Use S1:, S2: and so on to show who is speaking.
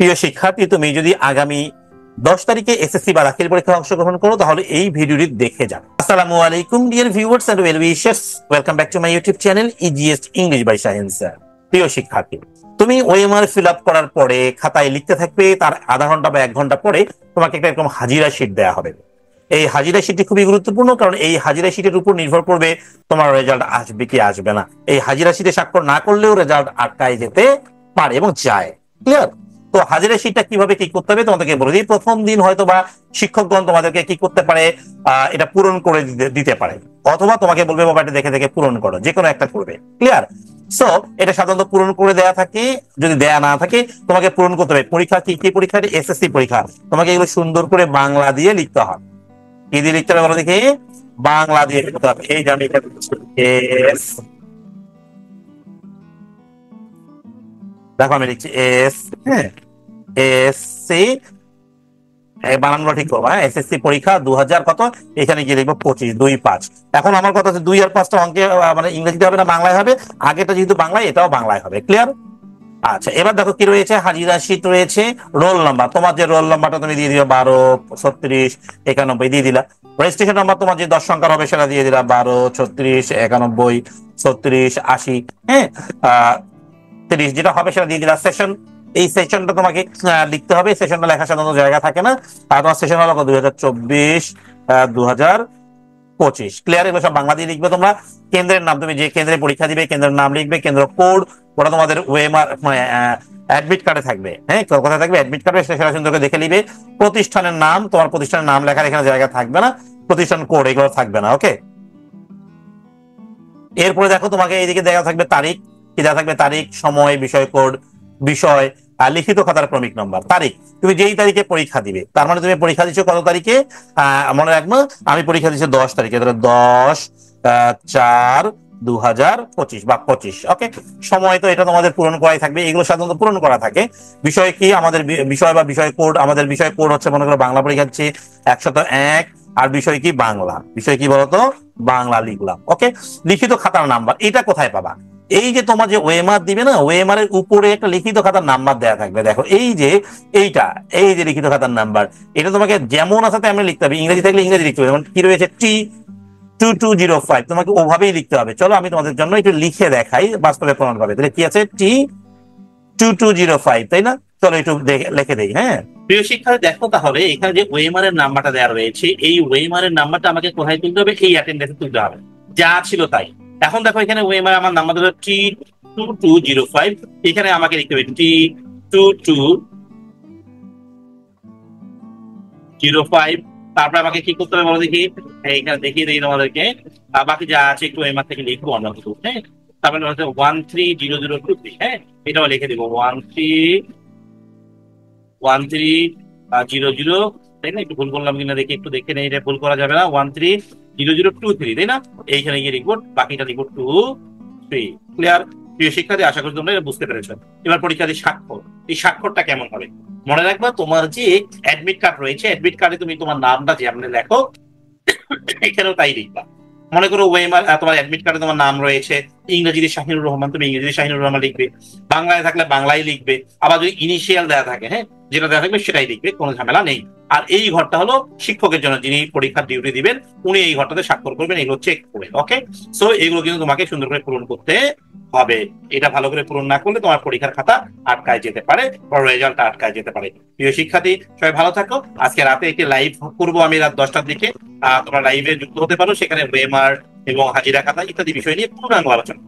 S1: প্রিয় শিক্ষার্থী, তুমি যদি আগামী 10 তারিখে এসএসসি বা দাখিল পরীক্ষায় অংশগ্রহণ করো তাহলে এই ভিডিওটি দেখে যাও। আসসালামু আলাইকুম dear viewers and well wishers, welcome back to my YouTube channel EGS English by Shahin sir. প্রিয় শিক্ষার্থী, তুমি ওএমআর ফিল আপ করার পরে খাতায় লিখতে থাকবে, তার আধা ঘন্টা বা 1 ঘন্টা পরে তোমাকে একটা এরকম হাজিরা শীট দেওয়া হবে। এই হাজিরা শীটটি খুবই গুরুত্বপূর্ণ, কারণ এই হাজিরা শীটের উপর নির্ভর করবে তোমার রেজাল্ট আসবে কি আসবে না। এই হাজিরা শীটে স্বাক্ষর না করলেও রেজাল্ট আটকায় যেতে পারে এবং যায়। ক্লিয়ার? তো হাজিরা শীটটা কিভাবে কি করতে হবে তোমাদেরকে বলে দিই। প্রথম দিন হয়তো বা শিক্ষকগণ তোমাদেরকে কি করতে পারে, এটা পূরণ করে দিতে পারে, অথবা তোমাকে বলবে বাবা এটা দেখে দেখে পূরণ করো, যে কোনো একটা করবে। ক্লিয়ার? সো এটা সাধারণত পূরণ করে দেয়া থাকে। যদি দেয়া না থাকে তোমাকে পূরণ করতে হবে। পরীক্ষা কি পরীক্ষা? এসএসসি পরীক্ষা। তোমাকে এগুলো সুন্দর করে বাংলা দিয়ে লিখতে হবে। কি দিয়ে লিখতে হবে বলো দেখি? বাংলা দিয়ে লিখতে হবে। এই যে আমি এটা এস, দেখো আমি লিখছি এস, হ্যাঁ, এসসি, বানানগুলো ঠিক করবো। হ্যাঁ, এসএসসি পরীক্ষা 2000 কত, এখানে গিয়ে লিখবো 25, 2-5। এখন আমার কথা হচ্ছে 2 আর 5টা অঙ্কে মানে ইংরেজিতে হবে না বাংলায় হবে? আগেটা যেহেতু বাংলায়, এটাও বাংলায় হবে। ক্লিয়ার? আচ্ছা, এবার দেখো কি রয়েছে। হাজিরা শীট রয়েছে, রোল নাম্বার, তোমার যে রোল নাম্বারটা তুমি দিয়ে দিবে 12, 36, 91 দিয়ে দিলা। রেজিস্ট্রেশন নাম্বার তোমার যে 10 সংখ্যার হবে সেটা দিয়ে দিলা, 12, 36, 91, 36, 80, হ্যাঁ, 30 যেটা হবে সেটা দিয়ে দিলা। সেশন, এই সেশনটা তোমাকে লিখতে হবে। সেশনটা লেখার সাধারণত জায়গা থাকে না, আর তোমার সেশন হলো 2024, 2025। ক্লিয়ার? এগুলো সব বাংলা দিয়ে লিখবে তোমরা। কেন্দ্রের নাম, তুমি যে কেন্দ্রে পরীক্ষা দিবে কেন্দ্রের নাম লিখবে, কেন্দ্র কোড, ওটা তোমাদের ওএমআর মানে অ্যাডমিট কার্ডে থাকবে। হ্যাঁ, কোথায় থাকবে? অ্যাডমিট কার্ডে, সেটা সুন্দর করে দেখে নিবে। প্রতিষ্ঠানের নাম, তোমার প্রতিষ্ঠানের নাম লেখার এখানে জায়গা থাকবে না, প্রতিষ্ঠান কোড এগুলো থাকবে না। ওকে, এরপরে দেখো তোমাকে এইদিকে দেওয়া থাকবে তারিখ, কি দেওয়া থাকবে? তারিখ, সময়, বিষয় কোড, বিষয়, লিখিত খাতার ক্রমিক নম্বর, তারিখ। তুমি যেই তারিখে পরীক্ষা দিবে, তার মানে তুমি পরীক্ষা দিচ্ছ কত তারিখে? মনে রাখবো, আমি পরীক্ষা দিচ্ছি 10 তারিখে, তাহলে 10/4/2025 বা 25। ওকে, সময় তো এটা তোমাদের পূরণ করাই থাকবে, এগুলো সাধারণত পূরণ করা থাকে। বিষয় কি? আমাদের বিষয় বা বিষয় কোড, আমাদের বিষয় কোড হচ্ছে মনে করো বাংলা পরীক্ষা হচ্ছে 101, আর বিষয় কি? বাংলা। বিষয় কি বলতো? বাংলা লিখলাম। ওকে, লিখিত খাতার নাম্বার এটা কোথায় পাবা? এই যে তোমার যে ওএমআর দিবে না, ওএমআর এর উপরে একটা লিখিত খাতার নাম্বার দেয়া থাকবে। দেখো এই যে এইটা, এই যে লিখিত খাতার নাম্বার, এটা তোমাকে যেমন আছে তেমন লিখতে হবে। ইংরেজি থাকলে ইংরেজি লিখতে হবে। যেমন কি রয়েছে? T2205, তোমাকে ওভাবেই লিখতে হবে। চলো আমি তোমাদের জন্য একটু লিখে দেখাই, বাস্তবে প্রমাণ পাবে। তাহলে কি আছে? T2205, তাই না? চলো একটু লিখে দেই। হ্যাঁ, প্রিয় শিক্ষার্থী, দেখো তাহলে এখানে যে ওএমআর এর নাম্বারটা দেওয়া রয়েছে, এই ওএমআর এর নাম্বারটা আমাকে কোথায় তুলতে হবে? এই অ্যাটেন্ডেন্সে তুলতে হবে, যা ছিল তাই। এখন দেখো এখানে ওএমআর আমার নাম্বার হলো T2205, এখানে আমাকে লিখতে হবে T2205। তারপরে আমাকে কি করতে হবে বলো দেখি? এইখানে দেখিয়ে দিই তোমাদেরকে, বাকি যা আছে একটু ওএমআর থেকে লিখবো আমরা কিছু। হ্যাঁ, তারপরে হচ্ছে 130023। হ্যাঁ, এটাও লিখে দিব 1300, তাই না? একটু ভুল করলাম কিনা দেখি, একটু দেখে নেই, এটা ভুল করা যাবে না। 130023, তাই না? এইখানে গিয়ে লিখবো, বাকিটা লিখবো 23। ক্লিয়ার? প্রিয় শিক্ষার্থী, আশা করি তোমরা এটা বুঝতে পেরেছো। এবার পরীক্ষার্থী স্বাক্ষর, এই স্বাক্ষরটা কেমন হবে? মনে রাখবা, তোমার যে অ্যাডমিট কার্ড রয়েছে, অ্যাডমিট কার্ডে তুমি তোমার নামটা যে আপনি লেখো, এখানেও তাই লিখবা। মনে করো ওএমআর, তোমার অ্যাডমিট কার্ডে তোমার নাম রয়েছে ইংরেজিতে শাহিনুর রহমান, তুমি ইংরেজিতে শাহিনুর রহমান লিখবে। বাংলায় থাকলে বাংলায় লিখবে। আবার যদি ইনিশিয়াল দেওয়া থাকে, হ্যাঁ, যেটা দেওয়া থাকবে সেটাই লিখবে, কোনো ঝামেলা নেই। আর এই ঘরটা হলো শিক্ষকের জন্য, যিনি পরীক্ষার ডিউটি দিবেন, উনি এই ঘরটাতে স্বাক্ষর করবেন, এগুলো চেক করে। ওকে, সো এগুলো কিন্তু তোমাকে সুন্দর করে পূরণ করতে হবে। এটা ভালো করে পূরণ না করলে তোমার পরীক্ষার খাতা আটকায় যেতে পারে, বা রেজাল্ট আটকায় যেতে পারে। প্রিয় শিক্ষার্থী, সবাই ভালো থাকো। আজকে রাতে একটি লাইভ করবো আমি, রাত 10টার দিকে। তোমরা লাইভে যুক্ত হতে পারো, সেখানে ওএমআর এবং হাজিরা খাতা ইত্যাদি বিষয় নিয়ে পূর্ণাঙ্গ আলোচনা।